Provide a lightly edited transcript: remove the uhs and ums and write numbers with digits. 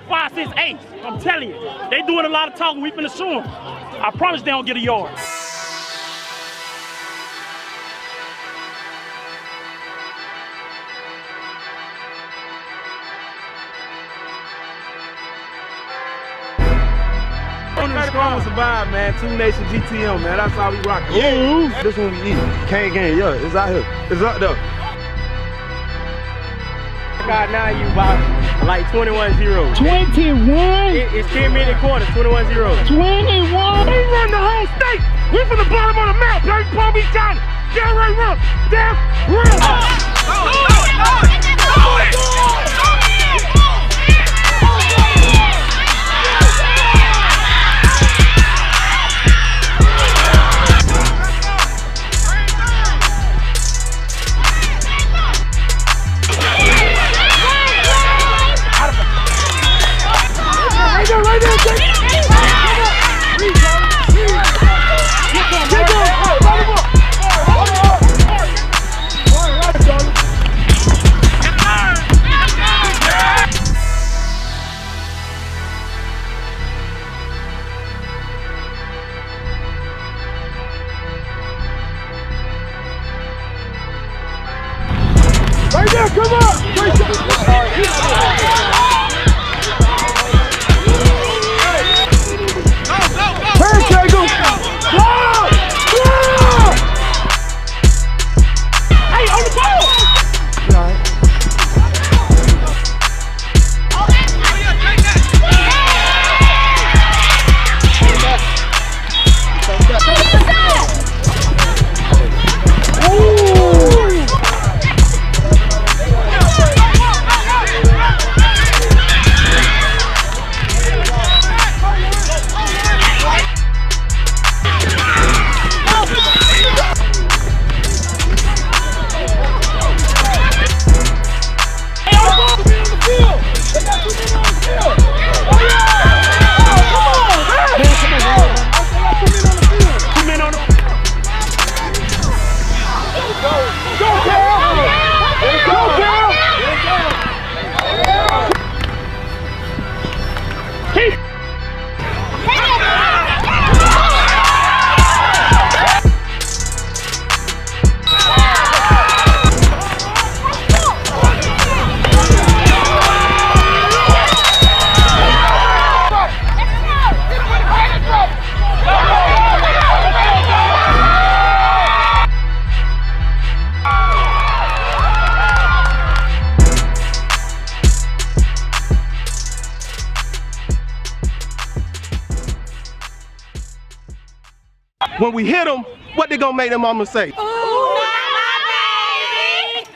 5, 6, 8. I'm telling you. They doing a lot of talking. We finna sue them. I promise they don't get a yard. Strong survive, man. Team Nation GTM, man. That's how we rock. Yeah. This one we eat. Can't game, yeah. It's out here. It's up there. God, now you about like 21-0. 21? It's 10-minute quarters, 21-0. 21? We run the whole state. We from the bottom of the map. Baby, Palm Beach County. Delray run. Death run. Right there, come on! Hey, on the ball! When we hit them, what they gonna make them mama say? Oh!